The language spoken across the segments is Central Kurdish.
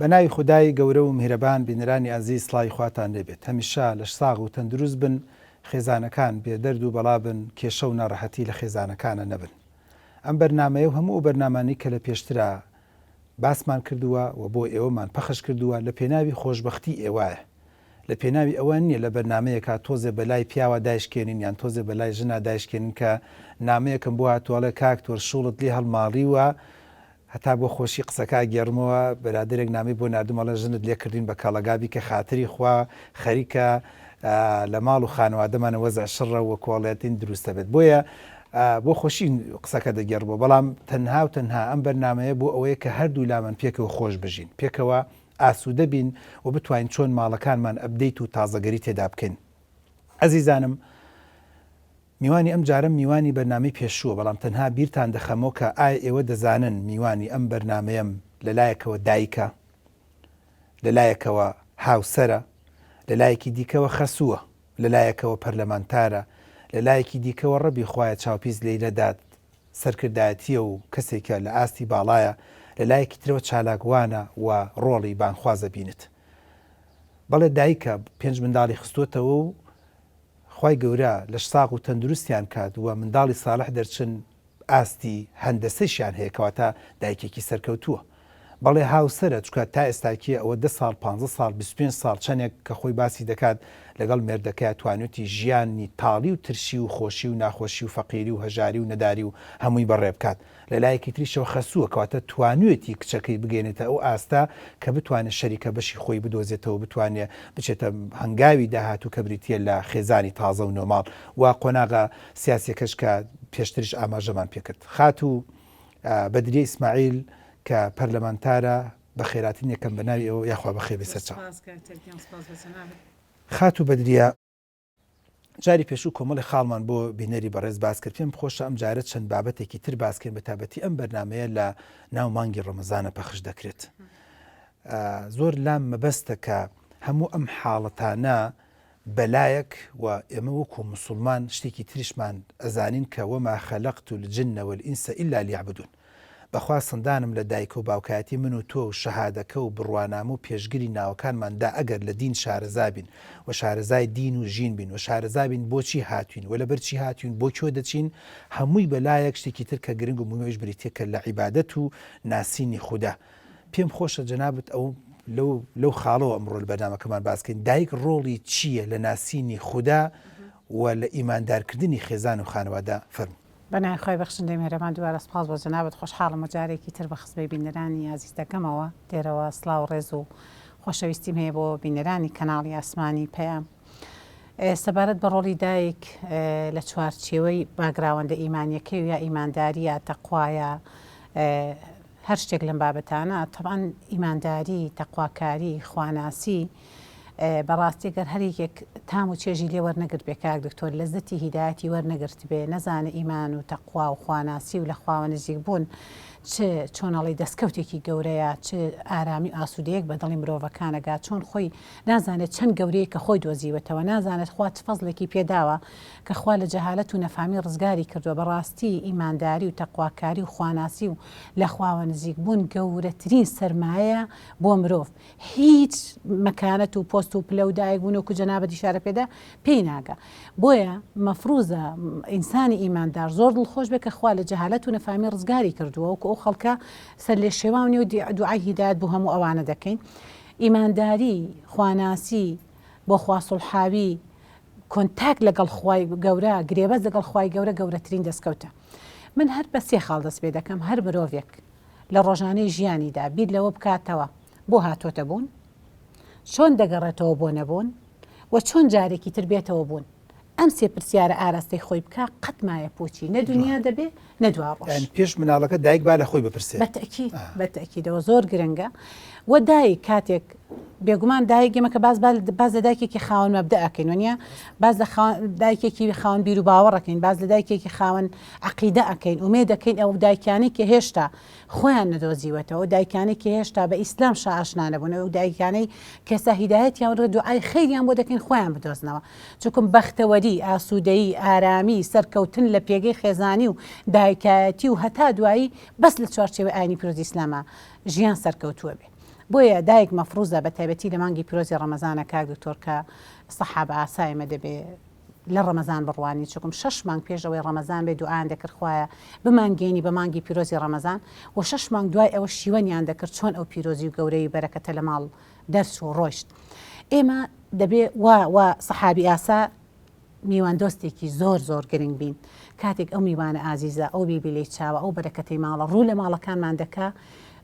بەناوی خودای گەورە و میهرەبان بینەرانی ئازیز سڵاوی خواتان لێبێت. هەمیشە لەش ساغ و تەندروست بن، خێزانەکان بێدەرد و بەڵا بن، کێشە و ناڕەحەتی لە خێزانەکانە نەبن. ئەم بەرنامەیە و هەموو بەرنامانی کە لە پێشترا باسمان کردووە و بۆ ئێوەمان پەخش کردووە لە پێناوی خۆشبەختی ئێوایە، لە پێناوی ئەوە نییە لە بەرنمەیەکە تۆزێ بەلای پیاوە دایشکێنین یان تۆزێ بەلای ژنا دایشکێنین کە نامەیەکم بۆ هاتووەڵێ کاکتۆر شوڵت لێ هەڵماڵیوە هەتا بۆ خۆشی قسەکە گێڕمەوە بەرادرێک نامی بۆ نردمەڵە ژنت لێکردین بە کاڵەگابی کە خاتری خوا خەریکە لە ماڵ و خانەوادەمانە وەزع شڕە و کۆڵێتین دروستە بێت. بۆیە بۆ خۆشی قسەکە دەگەڕبوو، بەڵام تەنها و تەنها ئەم بەرنمەیە بۆ ئەوەیە کە هەردوو لامان پێکەوە خۆش بژین، پێکەوە ئاسوودە بین و بتوانین چۆن ماڵەکانمان ئەبدەیت و تازەگەری تێدا بکەین. ئەزیزانم، میوانی ئەم جارم میوانی بەرنامەی پێشووە، بەڵام تەنها بیرتان دەخەمەوە کە ئایا ئێوە دەزانن میوانی ئەم بەرنمەیەم لەلایەکەوە دایکە، لەلایەکەوە هاوسەرە، لەلایەکی دیکەوە خەسووە، لەلایەکەوە پەرلەمانتارە، لەلایەکی دیکەوە ڕەبی خوایە چاوپیز لێی نەدات سەرکردایەتیە و کەسێکە لە ئاستی باڵایە، لەلایەکی ترەوە چالاکوانە و ڕۆڵی بانخوازە بینت. بەڵێ دایکە 5 منداڵی خستوتەوە و خی گەورە لەش ساغ و تەندروستیان کات وە منداڵی ساڵح دەرچن ئاستی هەندەسەشیان هەیە کەواتە دایکێکی سەرکەوتووە. بەڵێ هاوسەرە چکات تا ئێستاکیە ئەوە 10 ساڵ 15 ساڵ 25 ساڵ چەندێک کە خۆی باسی دەکات لەگەڵ مێردەکە توانێتی ژیانی تاڵی و ترشی و خۆشی و ناخۆشی و فەقیری و هەژاری و نەداری و هەمووی بەڕێ بکات. لەلایەکی تریشەوە خەسووە کەواتە توانوێتی کچەکەی بگەێنێتە ئەو ئاستا کە بتوانێت شەریکە بەشی خۆی بدۆزێتەوە، بتوانێت بچێتە هەنگاوی داهاتوو کە بریتە لە خێزانی تازە و نۆماڵ و قۆناغا سیاسیەکەش کە پێشترش ئاماژەمان پێکرد. خات و بەدریە ئیسماعیل کە پەرلەمانتارە بە خێراتین یەکەم بە ناوی ئەوە یاخوا بەخێر بێسەرچاو. خات و بەدریە جاری پێشوو کۆمەڵی خاڵمان بۆ بینەری بەڕێز باس کرد. پێم خۆشە ئەم جارە چەند بابەتێکی تر باسکردن بە تابەتی ئەم بەرنمەیە لە ناو مانگی ڕەمەزانە پەخش دەکرێت. زۆر لام مەبەستە کە هەموو ئەم حاڵەتانە بەلایەک و ئێمە وەکو موسڵمان شتێکی تریشمان ئەزانین کە وەما خەلەقت الجن والئینس إلا لیعبدون. بەخوا سندانم لە دایک و باوکایەتی من و تۆ و شەهادەکە و بڕوانامە و پێشگیری ناوەکانماندا ئەگەر لە دین شارەزا بین و شارەزای دین و ژین بین و شارەزا بین بۆچی هاتوین و لەبەرچی هاتوین بۆ کۆ دەچین، هەمووی بەلایەک شتێکی تر کە گرنگ و موێش بریتێکە لە عیبادەت و ناسینی خوددا. پێم خۆشە جەنابەت ئەو لەو خاڵەوە ئەمڕۆ لە بەرنامەکەمان باسکەین دایک ڕۆڵی چییە لە ناسینی خوددا و لە ئیماندارکردنی خێزان و خانەوادە فەرموو. بەنای خۆی بەخشندەی مێرەمان دووارە سپاس بۆ جەنابەت، خۆشحاڵم جارێکی تر بە خزمەی بینەرانی ئازیز دەکەمەوە دێرەوە سڵاو ڕێز و خۆشەویستیم هەیە بۆ بینەرانی کەناڵی ئاسمانی پەیام. سەبارەت بە ڕۆڵی دایک لە چوارچێوەی باگراوەندە ئیمانیەکەی و یا ئیمانداریە تەقوایە هەر شتێک لەم بابەتانە تەبعاً ئیمانداری تەقواکاری خواناسی بەڕاستی گەر هەرێکێک تام و چێژی لێ وەرنەگرت بێ کاک دکتۆر لەزەتی هیدایەتی وەرنەگرت بێ نەزانە ئیمان و تەقوا و خواناسی و لە خواوە نزیک بوون چه چۆنەڵی دەستکەوتێکی گەورەیە، چه ئارامی ئاسوودەیەک بە دڵی مرۆڤەکانەگات، چۆن خۆی نازانێت چەند گەورەیە کە خۆی دۆزیوەتەوە، نازانێت خوا چ فەزڵێکی پێداوە کە خوا لە جەهالەت و نەفامی ڕزگاری کردووە. بەڕاستی ئیمانداری و تەقواکاری و خواناسی و لە خواوە نزیک بوون گەورەترین سەرمایە بۆ مرۆڤ. هیچ مەکانەت و پۆست و پلە و دایک بوون وەکو جەنابەت ئیشارە پێدا پێی ناگە. بۆیە مەفروزە ئینسانی ئیماندار زۆر دڵخۆش بێت کە خوا لە جەهالەت و نەفامی ڕزگاری کردووە وەکو ئەو خەڵکە سەر لێ شێوانی و دوعای هیدایەت بۆ هەموو ئەوانە دەکەین. ئیمانداری خواناسی بۆ خوا سوڵحاوی کۆنتاک لەگەڵ خوای گەورە گرێبەز لەگەڵ خوای گەورە گەورەترین دەستکەوتە. من هەر بە سێ خاڵ دەست پێ دەکەم هەر مرۆڤێک لە ڕۆژانەی ژیانیدا بیر لەوە بکاتەوە بۆ هاتۆتە بوون، چۆن دەگەڕێتەوە بۆ نەبوون و چۆن جارێکی تر بێتەوە بوون. ئەم سێ پرسیارە ئاراستەی خۆی بکە قەت مایە پۆچی نە دنیا دەبێ نەدوا ڕۆژ. پێش مناڵەکە دایک با لە خۆی بپرسێ. بەتەکیدەوە زۆر گرنگە و دایک کاتێک بێگومان دایکێمەکە باز لە دایکێکی خاوەن مەبدە ئەکەین وانە باز لە دایکێکی خاوەن بیر و باوەڕەکەین، باز لە دایکێکی خاوەن عەقیدە ئەکەین، ئومێد دەکەین ئەو دایکانی کە هێشتا خۆیان نەدۆزیوەتەوە، دایکانی کە هێشتا بە ئیسلام شائاشنا نەبوون، ئەو دایکانەی کەسا هیدایەتیان وەرگرت دوعای خەیریان بۆ دەکەین خۆیان بدۆزنەوە. چونکە بەختەوەری، ئاسوودەیی، ئارامی، سەرکەوتن لە پێگەی خێزانی و دایکایەتی و هەتا دوایی بەس لە چوارچێوەی ئاینی پیرۆزی ئیسلامە ژیان سەرکەوتووە بێ. بۆیە دایک مەفروزە بە تایبەتی لە مانگی پیرۆزی ڕەمەزانە کاک دکتۆر کە سەحاب ئاسایمە دەبێ لە ڕەمەزان بڕوانی چکم 6 مانگ پێشەوەی ڕەمەزان بێ دوعاان دەکرد خوایە بمانگەێنی بە مانگی پیرۆزی ڕەمەزان و 6 مانگ دوای ئەوە شیوەنیان دەکرد چۆن ئەو پیرۆزی و گەورەی بەرەکەتە لە ماڵ دەرس و ڕۆیشت ئێمە دەبێ وا سەحابی ئاسا میوان دۆستێکی زۆر گرنگ بین کاتێک ئەو میوانە ئازیزە ئەو بیبی لێی چاوە ئەو بەرەکەتەی ماڵە ڕوو لە ماڵەکانمان دەکا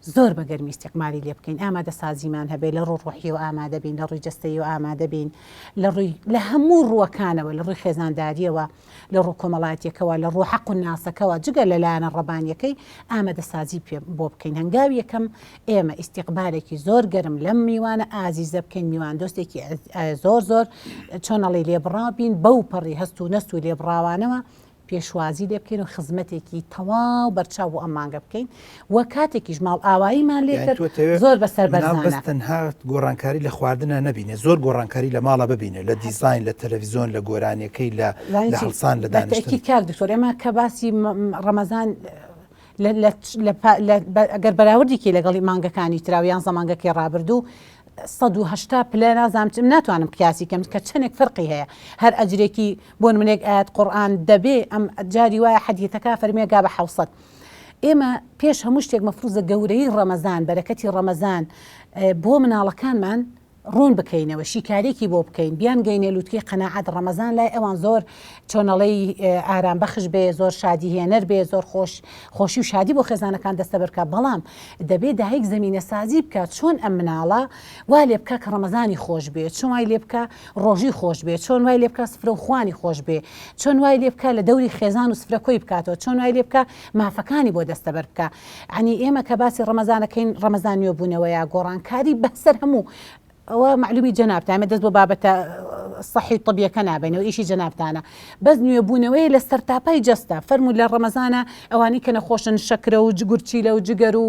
زۆر بە گەرمی استێقماری لێ بکەین ئامادە سازیمان هەبێ لە ڕوو ڕوحی و ئامادە بین لە ڕووی جستەی و ئامادە بین لە هەموو ڕووەکانەوە لە ڕووی خێزانداریەوە لە ڕوو کۆمەڵاتیەکەوە لە ڕوو حەق و ناسەکەەوە جگە لەلایەنە ڕەبانیەکەی ئامادە سازی بۆ بکەین هەنگاوی یەکەم ئێمە ئیستیقبالێکی زۆر گەرم لەم میوانە ئازیزە بکەین میوان دۆستێکی زۆر چۆنەڵی لێبڕابین بەو پەڕی هەست و نەست و لێبڕاوانەوە پێشوازی لێ بکەین و خزمەتێکی تەواو بەرچاو بۆ ئەمانگە بکەین وە کاتێکیش ماڵ ئاواییمان لێ کرد زۆر بەسەر بەرزانە تەنها گۆڕانکاری لە خواردنە نەبینێ زۆر گۆڕانکاری لە ماڵە ببینێ لە دیزاین لە تەلەڤیزۆن لە گۆرانیەکەی لە هەڵسان لە دانیشتن کار دکتۆر ئێمە کە باسی ڕەمەزان ئەگەر بەراوردێکی لەگەڵی مانگەکانی تراویان زەمانگەکەی ڕابردوو 180 پلە نازانم ناتوانم قیاسی کەم کە چەندێک فەرقی هەیە هەر ئەجرێکی بۆ نمونێک ئاەت قورئان دەبێ ئەم جاری وایە حەدیثەکە فەرمیێگا بە 700 ئێمە پێش هەموو شتێک مەفروزە گەورەی ڕەمەزان بەرەکەتی ڕەمەزان بۆ مناڵەکانمان ڕوون بکەینەوە شیکارێکی بۆ بکەین بیان گەینێ لووتکەی قەناعەت ڕەمەزان لای ئەوان زۆر چۆنەڵەی ئارام بەخش بێ زۆر شادی هێنەر بێ زۆر خۆشی و شادی بۆ خێزانەکان دەستە بەرکە بەڵام دەبێت داهیک زمینە سازی بکات چۆن ئەم مناڵە وا لێ بکە کە ڕەمەزانی خۆش بێت چۆن وای لێ بکە ڕۆژی خۆش بێت چۆن وای لێ بکە سفرە و خوانی خۆش بێ چۆن وای لێ بکە لە دەوری خێزان و سفرەکۆی بکاتەوە چۆن وای لێ بکە مافەکانی بۆ دەستە بەر بکە عنی ئێمە کە باسی ڕەمەزانەکەین ڕەمەزان نوێبوونەوەیە گۆڕانکاری بەسەر هەموو ئەوە معلومی جەنابتە ئەمە دەست بۆ بابەتە سەحی طبیەکە نابێنەوە ئیشی جەنابتانە بەس نوێبوونەوەی لە سەرتاپای جەستە فەرموو لە ڕەمەزانە ئەوانەی کە نەخۆشن شەکرە و گورچیلە و جگەر و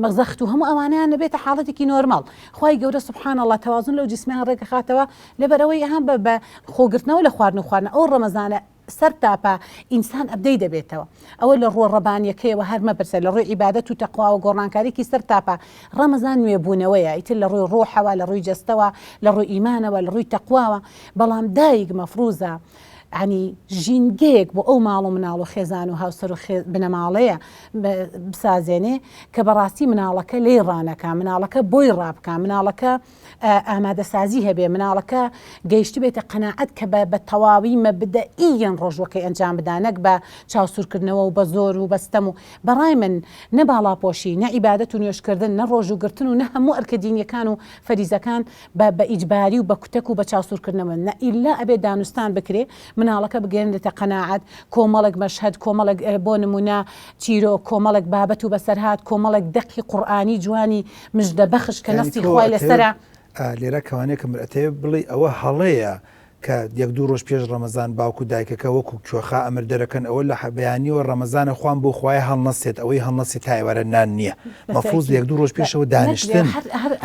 مەغزەخت و هەموو ئەوانیان نەبێتە حاڵەتێکی نۆرماڵ خوای گەورە سوبحان الله تەوازن لەو جسمیان ڕێگە خاتەوە لەبەرەوەی ئەهان بە خۆگرتنەوە لە خواردن و خواردنە ئەو ڕەمەزانە سەر تاپە ئینسان ئەبدەی دەبێتەوە ئەوە لە ڕۆ ڕەبانیەکەیەوە هەر مەبرسە لە ڕووی عیبادەت و تەقوا و گۆڕانکاریکی سەر تاپە ڕەمەزان نوێبوونەوەیە ئیتر لە ڕووی ڕۆحەوە لە ڕووی جەستەوە لە ڕووی ئیمانەوە لە ڕووی تەقواوە بەڵام دایک مەفروزە عنی ژینگەیەک بۆ ئەو ماڵ و مناڵ و خێزان و هاوسەر و بنەماڵەیە بسازێنێ کە بەڕاستی مناڵەکە لێ ڕانەکە مناڵەکە بۆی ڕابکە مناڵەکە ئامادەسازی هەبێ مناڵەکە گەیشتی بێتە قەناعەت کە بە تەواوی مەبدەئیەن ڕۆژوەکەی ئەنجام بدانەک بە چاوسورکردنەوە و بە زۆر و بەستەم و بەڕای من نە باڵاپۆشی نە عیبادەت و نوێشکردن نە ڕۆژوگرتن و نە هەموو ئەرکە دینیەکان و فەریزەکان بە ئیجباری و بە کوتەک و بە چاوسورکردنەوە نە ئیلا ئەبێ دانوستان بکرێ مناڵەکە بگەێنێتە قەناعەت کۆمەڵک مەشهەد کۆمەڵک بۆ نمونە چیرۆ کۆمەڵک بابەت و بەسەرهات کۆمەڵک دەقی قورئانی جوانی مژدە بەخش کە نەستی خوای لەسەرە لێرە کەوانەیە کە مرئەتەیە بڵێ ئەوە هەڵەیە کە یەک دوو ڕۆژ پێش ڕەمەزان باوکو دایکەکە وەکو کوێخا ئەمر دەرەکەن ئەوە لە بەیانیەوە ڕەمەزانە خوان بۆ خوای هەڵنەسێت ئەوەی هەڵنەسی تایوەرە نان نییە مەفروض یەک دوو ڕۆژ پێشەوە دانیشتن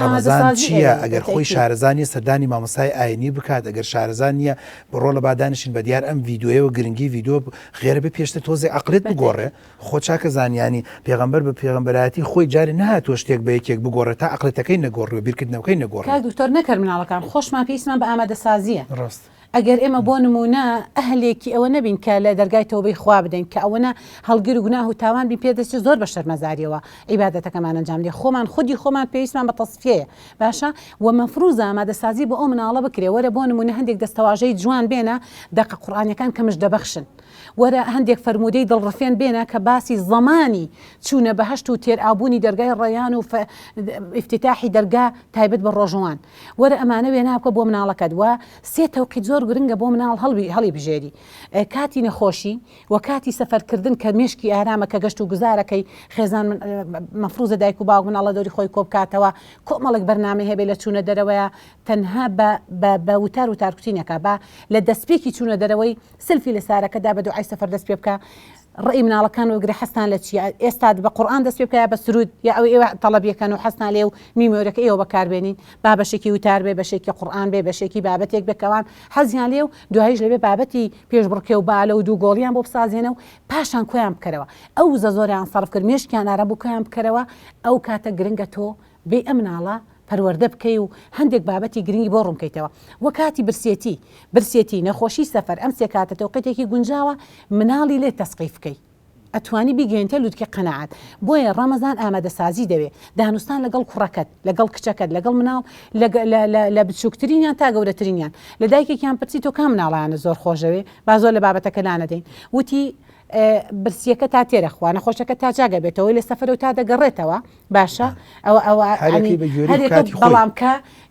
ڕەمەزان چییە ئەگەر خۆی شارەزانیە سەردانی مامۆسای ئاینی بکات ئەگەر شارەزان نییە بڕۆ لە بادانشین بە دیار ئەم ڤیددیوەوە گرنگی ڤیددیۆ غێرە بێ پێشتە تۆزێ عقلێت بگۆڕێ خۆ چاکە زانیانی پێغەمبەر بە پێغەمبەرایەتی خۆی جارێ نهاتوە شتێک بە یەکێک بگۆڕێت تا عقلەتەکەی نەگۆڕێ و بیرکردنەوەی نەگۆڕێ دکتۆر نەکرد مناڵەکان خۆشمان پێویستمان بە ئامادەسازیە ڕاست ئەگەر ئێمە بۆ نمونە ئەهلێکی ئەوە نەبین کە لە دەرگای تەوبەی خوا بدەین کە ئەوەنە هەڵگر و گوناه و تاوان بین پێدەچێت زۆر بە شەرمەزاریەوە عیبادەتەکەمان ئەنجام دێ خۆمان خودی خۆمان پێویستمان بە تەصفیەیە باشە و مەفروضە ئامادەسازی بۆ ئەو مناڵە بکرێ وەرە بۆ نمونە هەندێک دەستەواژەی جوان بێنە دەقە قورئانیەکان کە مژدەبەخشن وەرە هەندێک فەرمودەی دڵڕفێن بێنە کە باسی زەمانی چوونە بەهەشت و تێرئابوونی دەرگای ڕێیان و ئیفتتاحی دەرگا تایبەت بە ڕۆژوان وەرە ئەمانە وێنە بکە بۆ مناڵەکەت وە سێ تەوقیت زۆر گرنگە بۆ مناڵ هەڵی بژێری کاتی نەخۆشی و کاتی سەفەرکردن کە مێشکی ئارامە کە گەشت و گوزارەکەی خێزان مەفروضە دایک و باوک مناڵە دەوری خۆی کۆبکاتەوە کۆمەڵک بەرنامە هەبێ لە چوونە دەرەوەیە تەنها بە وتار و تارکوتینەکە بە لە دەستپێکی چوونە دەرەوەی سلفی لە سارەکەدا بە دوعای سەفەر دەست پێ بکە ڕێی مناڵەکان وەگرە حەستان لە چیە ئێستا بە قورئان دەست پێ بکە بە سرود یا ئەوە تەڵەبیەکەن و حەستان لێ و میمۆرەکە ئێوە بەکاربێنین با بەشێکی وتار بێ بەشێکی قورئان بێ بەشێکی بابەتێک بکەوان حەزیان لێ و دوایش لەبێ بابەتی پێشبڕکێ و بالە و دوو گۆڵیان بۆ بسازێنە و پاشان کۆیان بکەرەوە ئەو زۆریان سەرف کرد مێشکیان ئارە بوو کۆیان بکەرەوە ئەو کاتە گرنگە تۆ بێ ئەم مناڵە پەروەردە بکەی و هەندێک بابەتی گرنگی بۆ ڕوونکەیتەوە وە کاتی برسێتی نەخۆشی سەفەر ئەم سێ کاتە تەوقێتێکی گونجاوە مناڵی لێ تەسقیف بکەی ئەتوانی بیگەێنتە لوتکە قەنەعات بۆیە ڕەمەزان ئامادەسازی دەوێت دانوستان لەگەڵ کوڕەکەت لەگەڵ کچەکەت لەگەڵ مناڵ لە بچووکترینیان تا گەورەترینیان لە دایکێکیان پرسی تۆ کام مناڵیانە زۆر خۆشەوێ با زۆر لە بابەتەکە لانەدەین وتی برسیەکە تا تێرەخوا نەخۆشەکە تا جاگە بێتەوەی لە سەفەر و تا دەگەڕێتەوە باشە بەڵام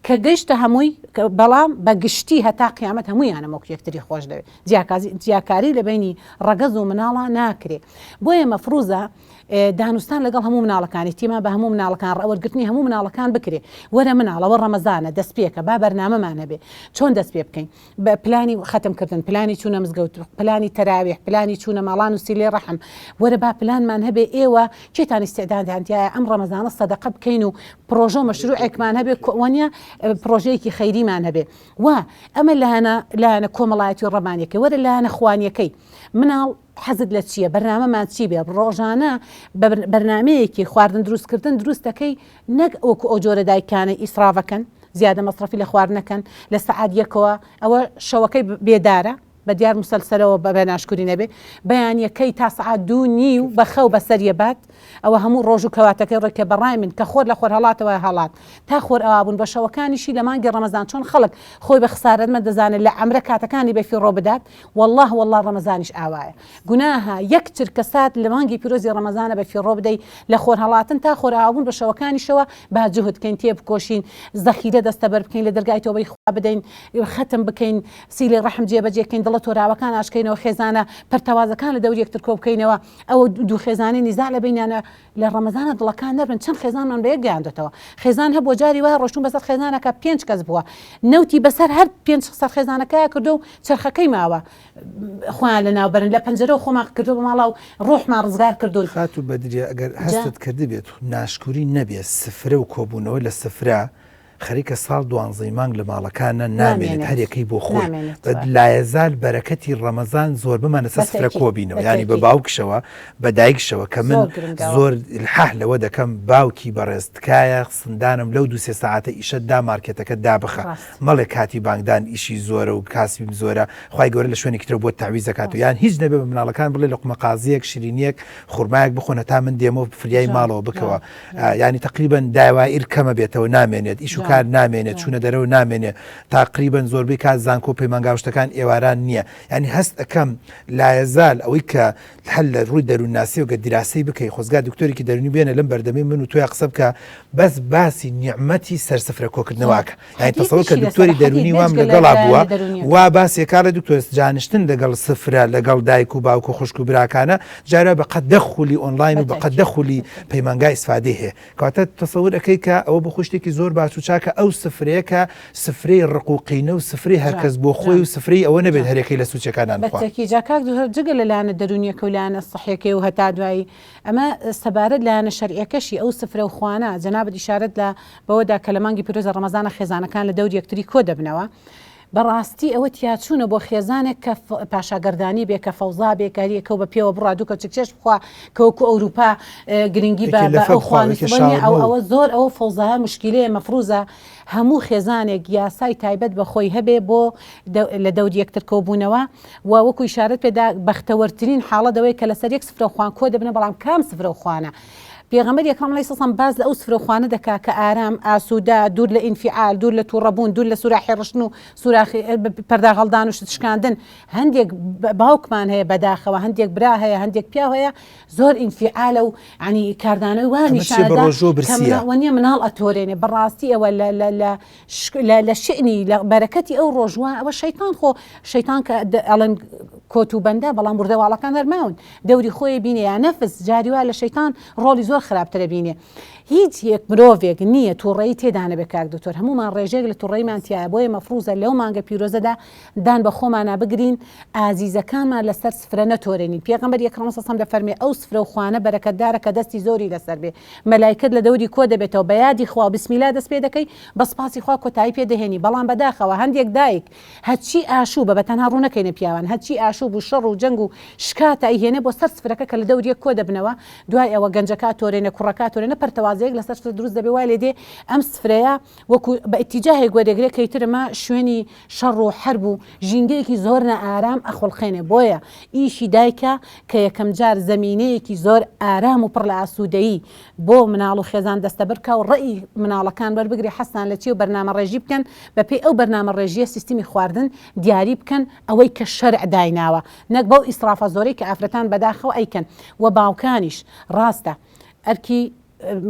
کە گەشتە هەمووی بەڵام بە گشتی هەتا قیامەت هەموویانە مۆک یەکتری خۆش دەوێت جیاکاری لە بینی ڕەگەز و مناڵە ناکرێ بۆیە مەفروزە دانوستان لەگەڵ هەموو مناڵەکانی تیما بە هەموو مناڵەکان ڕەوەرگرتنی هەموو مناڵەکان بکرێ وەرە مناڵەوە ڕەمەزانە دەست پێکە با بەرنامەمان هەبێ چۆن دەست پێ بکەین بە پلانی ختمکردن پلانی چوونە مزگەوت پلانی تەراویح پلانی چوونە ماڵان و سیلێ ڕەحم وەرە با پلانمان هەبێ ئێوە چێتان ئیستعدادیانتیایە ئەم ڕەمەزانە سەدەقە بکەین و پرۆژە مەشروعێکمان هەبێ وەنیە پرۆژەیەکی خەیریمان هەبێ وا ئەمە لایەنە کۆمەڵایەتی و ڕەمانیەکەی وەرە لایەنە خوانیەکەی مناڵ حەزت لە چییە بەرنامەمان چی بێ ڕۆژانە بەرنمەیەکی خواردن دروستکردن دروست دەکەی نەک ئەوکو ئەو جۆرە دایکانە ئیسرافەکەن زیادە مەصرفی لە خواردنەکەن لە سەعات یەکەوە ئەوە شەوەکەی بێدارە بە دیار مسلسلەوە بە ناشکوری نەبێ بەیانیەکەی تا سەعات 2:30 بەخەو بەسەریە بات ئەوە هەموو ڕۆژ و کەواتەکەی ڕێکە بەڕای من کە خۆر لە خۆر هەڵاتەوە هەڵات تا خۆر ئەوابوون بە شەوەکانیشی لە مانگی ڕەمەزان چۆن خەڵک خۆی بە خسارەتمە دەزانێت لە ئەمرە کاتەکانی بەفی ڕۆ بدات والله ڕەمەزانیش ئاوایە گوناها یەک چرکە سات لە مانگی پیرۆزی ڕەمەزانە بەفی ڕۆ بدەی لە خۆر هەڵاتن تا خۆر ئاوابوون بە شەوەکانیشەوە با جوهدکەین تێ بکۆشین زەخیرە دەستەبەر بکەین لە دەرگای تۆبەی خوا بدەین ختم بکەین سیلی ڕەحم جێبەجێکەین دڵە تۆراوەکان ئاشکەینەوە خێزانە پەرتەوازەکان لە دەوری یەکتر کۆ بکەینەوە ئەوە دوو خێزانی نیزا لە بینیانە لە ڕەمەزانە دڵەکان نەبن چەند خێزانمان بە یەک گەیاندێتەوە خێزان هەبووە جاری وای ڕۆشتون بەسەر خێزانەکە 5 کەس بووە نەوتی بەسەر هەر 5 خێزانەکەیە کردو و چرخەکەی ماوە خۆیان لە ناوبەرن لە پەنجەرە خۆمان کردو بە ماڵا و ڕۆحمان ڕزگار کردوون خات و بەدرێ ئەگەر هەستت کرد بێت ناشکوری نەبێت سفرە و کۆبوونەوە لە سفرە خەریکە ساڵ 12 مانگ لە ماڵەکانە نامێنێت هەرێکەی بۆ خۆی لایەزال بەرەکەتی ڕەمەزان زۆر بمانە سفرە کۆبینەوە ینی بە باوکشەوە بە دایکشەوە کە من زۆر الحاح لەوە دەکەم باوکی بەڕێستکایە سندانم لەو 2-3 ساعتە ئیشە دا مارکێتەکە دابخە مەڵێ کاتی بانگدان ئیشی زۆرە و کاسبیم زۆرە خی گەورە لە شوێنی کترە بۆ تعویز دەکات و یان هیچ نەبێ بە مناڵەکان بڵێ لەقمە قازیەک شیرینیەک خورمایەک بخۆنە تا من دێمە فریای ماڵەوە بکەوە ینی تقریبان داوائیر کەمە بێتەوە نامێنێت ئیش و کار نامێنێت چوونە دەرەوە نامێنێ تاقریبن زۆربەی کات زانکۆ پەیمانگاشتەکان ئێواران نییە ینی هەست ئەەکەم لایەزال ئەوەی کە هەل لە ڕووی دەروونناسی و گە دیراسی بکەی خۆزگا دکتۆرێکی دەرونی بێنە لەم بەردەمی من و توی قسە بکە بەس باسی نیعمەتی سەرسفرە کۆکردنەوەکە یعنی تەسەوەر کە دکتۆری دەرونی وام لەگەڵا بووە وا باسێکارە دکتۆر جانشتن لەگەڵ سفرە لەگەڵ دایک و باوک و خوشک و براکانە جارە بە قەت دەخولی ئۆنلاین و بە قەت دەخولی پەیمانگای ئیسفادەی هەیە کەواتە تەسەوەر ئەەکەی کە ئەوە بە خوشتێکی زۆر باش و چاکە ئەو سفرەیەکە سفرەی ڕقوقینە و سفری هەرکەس بۆ خۆی و سفری ئەوە نەبێت هەرێکەی لە سوچەکانان بەتەکی جاکاک جگە لەلایەنە دەرونیەکە و لایەنە سەحیەکەی و هەتا دوایی ئەمە سەبارەت لایەنە شەرعیەکەشی ئەو سفرە و خوانە جەنابەت ئیشارەت لە بەوەدا کە لە مانگی پیرۆزە ڕەمەزانە خێزانەکان لە دەوری یەکتری کۆ دەبنەوە بەڕاستی ئەوە تیاچوونە بۆ خێزانێک کە پاشاگەردانی بێ کە فەوزا بێکاریەکە و بە پێوە بڕادووکە چکچێش بخوا کەوەکو ئەوروپا گرنگی بە ئەو خوانیە ئەوە زۆر ئەوە فەوزایە مشکلەیە مەفروزە هەموو خێزانێک یاسای تایبەت بە خۆی هەبێ بۆ لە دەوری یەکتر کۆبوونەوە و وەکو ئیشارەت پێدا بەختەوەرترین حاڵەتەوەی کە لەسەر یەک سفرە خوان کۆ دەبنە بەڵام کام سفرە و خوانە پێغەمبەر ئەکرەم عەلەیهی سەلام باز لە ئەو سفرەخوانە دەکا کە ئارام ئاسوودا دوور لە ئینفعال دوور لە تووڕەبوون دوور لە سوراخی ڕشن و سوراخی پەردا هەڵدان و شتشکاندن هەندێک باوکمان هەیە بەداخەوە هەندێک برا هەیە هەندێک پیا هەیە زۆر ئینفعالە و عنی کاردانەوەی وانیشادا وەنیە مناڵ ئەتۆرێنێ بەڕاستی ئەوە لە شئنی لە بەرەکەتی ئەو ڕۆژوان ئەوە شەیتان خۆ شەیتان کە ئەڵەن کۆتوبەندە بەڵام وردەواڵەکان هەرماون دەوری خۆی بینێ یا نەفس جاریوا لە شەیتان ڕۆڵی زۆر خراپترە بینێ هیچ یەک مرۆڤێک نییە تووڕەیی تێدانە بێ کاک دکتۆر هەمومان ڕێژێک لە تووڕەیمان تایە بۆیە مەفروزە لەو مانگە پیرۆزەدا دان بە خۆمانە بگرین ئازیزەکانمان لەسەر سفرە نەتۆرێنین پێغەمبەر ئەکرەم سەسەم دەفەرمێ ئەو سفرە و خوانە بەرەکەتدارە کە دەستی زۆری لەسەر بێ مەلایکەت لە دەوری کۆ دەبێتەوە بە یادی خوا بسمیلا دەست پێ دەکەی بە سپاسی خوا کۆتایی پێ دەهێنی بەڵام بەداخەوە هەندێک دایک هەچی ئاشوو بە تەنها ڕوو نەکەینە پیاوان هەچی ئاشوو بوو شەڕ و جەنگ و شکاتە ئەیهێنێ بۆ سەر سفرەکە کە لە دەوری کۆ دەبنەوە دوای ئەوە گەنجەکە تۆرێنە کوڕەکە تۆرێنە پەرتەواز شێوازەیەک لەسەر سفرە دروست دەبێ وای لێ دێ ئەم سفرەیە وەکو بە ئیتیجاهێک وەردەگرێت کە ئیترمە شوێنی شەڕ و حەرب و ژینگەیەکی زۆر نەئارام ئەخۆڵخێنێ بۆیە ئیشی دایکە کە یەکەم جار زەمینەیەکی زۆر ئارام و پڕ لە ئاسوودەیی بۆ مناڵ و خێزان دەستەبەرکە و ڕێی مناڵەکان بەربگری حەستان لە چی و بەرنامە ڕێژی بکەن بە پێی ئەو بەرنامە ڕێژیە سیستمی خواردن دیاری بکەن ئەوەی کە شەرع دایناوە نەک بەو ئیسرافە زۆرەی کە ئافرەتان بەداخەوە ئەیکەن و باوکانیش ڕاستە ئەرکی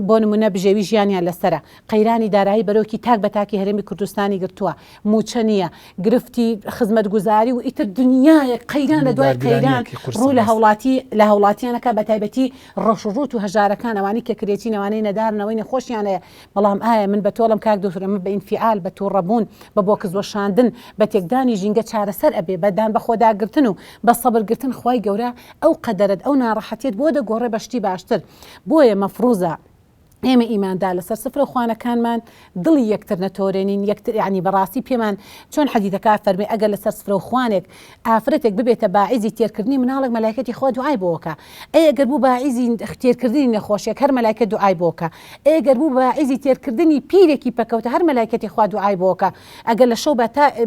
بۆ نمونە بژێوی ژیانیان لەسرە قەیرانی دارایی بەرەوکی تاک بە تاکی هەرێمی کوردستانی گرتووە موچە نییە گرفتی خزمەتگوزاری و ئیتر دنیای قەیران لە دوای قەیران ڕوو لە هەوڵاتیانەکە بە تایبەتی ڕەشڕوت و هەژارەکان ئەوانی کە کرێتی نەوانەی نەدارنەوەی نەخۆشیانەیە بەڵام ئایا من بە تۆڵم کاک دکتۆر ئەمە بە ئینفعال بە تووڕەبوون بە بۆکزوەشاندن بە تێکدانی ژینگە چارەسەر ئەبێ بەدان بە خۆداگرتن و بە سەبرگرتن خوای گەورە ئەو قەدەرەت ئەو ناڕەحەتیت بۆ دەگۆڕێ بەشتی باشتر بۆیە مەفروزە ئێمە ئیماندا لەسەر سفرە خوانەکانمان دڵی یەکتر نەتۆرێنین یەکتر ینی بەڕاستی پێمان چۆن حەدیثەکە فەرمێ ئەگەر لەسەر سفرە و خوانێک ئافرەتێک ببێتە باعیزی تێرکردنی مناڵێک مەلایکەتی خوا دوعای بۆکە ئەگەر بوو باعیزی تێرکردنی نەخۆشیێک هەر مەلایکە دوعای بۆکە ئەگەر بوو باعیزی تێرکردنی پیرێکی پەکەوتە هەر مەلایکەتی خوا دوعای بۆکە ئەگەر لە شەو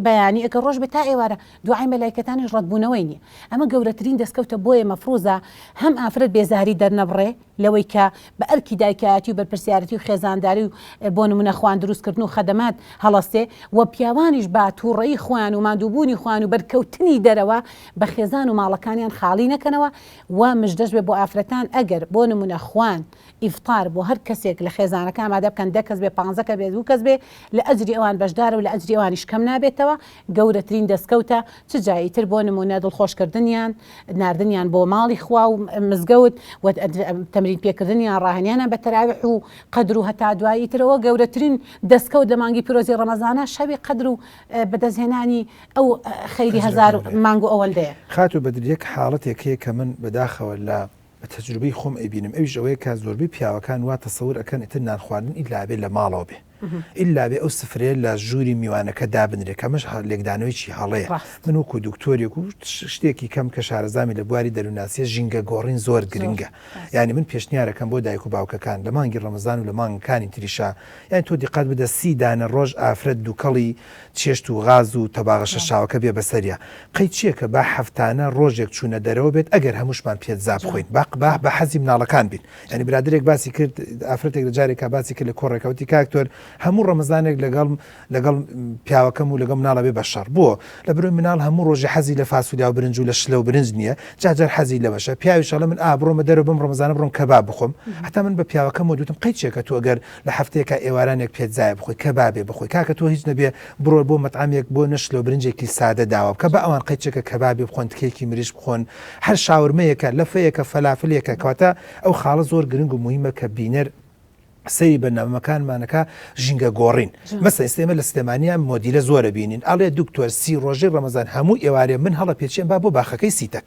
بەیانی ئەگەر ڕۆژ بێت تا ئێوارە دوعای مەلایکەتانیش ڕەتبوونەوەی نییە ئەمە گەورەترین دەستکەوتە بۆیە مەفروزە هەم ئافرەت بێزاری دەرنەبڕێ لەوەی کە بە ئەرکی دایکایەتی و بەرپرسیارەتی و خێزانداری و بۆ نمونە خوان دروستکردن و خەدەمات هەڵەستێ و پیاوانیش با تووڕەیی خوان و مادووبوونی خوان و بەرکەوتنی دەرەوە بە خێزان و ماڵەکانیان خاڵی نەکەنەوە و مژدەش بێ بۆ ئافرەتان ئەگەر بۆ نمونە خوان ئیفطار بۆ هەر کەسێک لە خێزانەکە ئامادە بکەن 10 کەس بێ 15 کە بێ 2 کەس بێ لە ئەجری ئەوان بەشدارە و لە ئەجری ئەوانیش کەم نابێتەوە گەورەترین دەستکەوتە چ جاییتر بۆ نمونە دڵخۆشکردنیان ناردنیان بۆ ماڵی خوا و مزگەوت و تەمرین پێکردنیان ڕاهێنیانە بە تەراویح و قەدر و هەتا دوایی ترەوە گەورەترین دەستکەوت لە مانگی پیرۆزی ڕەمەزانە شەوی قەدر و بەدەستهێنانی ئەو خەیری هەزار مانگ و ئەوەندەیە خات و بەدریەک حاڵەتێک هەیە کە من بەداخەوە لە تەجروبەی خۆم ئەبینم ئەویش ئەوەیە کە زۆربەی پیاوەکان وا تەسەور ئەکەن ئیتر نان خواردن ئیلا بێ لە ماڵەوە بێ ئیلا بێ ئەو سفرێ لە ژووری میوانەکە دابنرێت کەمەش لێکدانەوەیکی هەڵەیە من وەکو دکتۆرێک و شتێکی کەم کە شارەزامی لە بواری دەروناسیە ژینگە گۆڕین زۆر گرنگە یعنی من پێشنیارەکەم بۆ دایک و باوکەکان لە مانگی ڕەمەزان و لە مانگەکانی تریشا یعنی تۆ دیقەت بدە 30 دانە ڕۆژ ئافرەت دووکەڵی چێشت و غاز و تەباغەشە شاوەکە بێ بەسەریە قەی چییە کە با هەفتانە ڕۆژێک چوونە دەرەوە بێت ئەگەر هەمووشمان پێت زاب خۆین بە حەزی مناڵەکان بین ینی برادرێک باسی کرد ئافرەتێک لە جارێکا باسی کرد لە کۆڕێکەوتی کاکتۆر هەموو ڕەمەزانێک لەگەڵ پیاوەکەم و لەگەڵ مناڵە بێ بەشەڕ بووە لە بروی مناڵ هەموو ڕۆژی حەزی لە فاسوودیا و برنج و لە شلە و برنج نییە جاجار حەزی لە بەشە پیاویشەڵە من بڕۆمە دەرەوە بم ڕەمەزانە بڕۆم کەباب بخۆم هەتا من بە پیاوەکەم و دوتم قەی چێکە تۆ ئەگەر لە هەفتەیەکە ئێوارانێک پێت زایە بخۆی کەبابێ بخۆی کاکە تۆ هیچ نەبێ بڕۆ بۆ مەتعامێک بۆ نەشلە و برنجێکی سادە داوە بکە بە ئەوان قەی چێکە کەبابێ بخۆن تکێکی مریش بخۆن هەر شاورمەیەکە لەفەیەکە فەلافلێکە کەواتە ئەو خاڵە زۆر گرنگ و مهمە کە بینەر سەیری بەرنامەکانمانەکە ژینگە گۆڕین مەسە ئێستێمە لە سلێمانیان مۆدیلە زۆرە بینین ئاڵێ دکتۆر 30 ڕۆژەی ڕەمەزان هەموو ئێوارێ من هەڵە پێچێن با بۆ باخەکەی سیتەک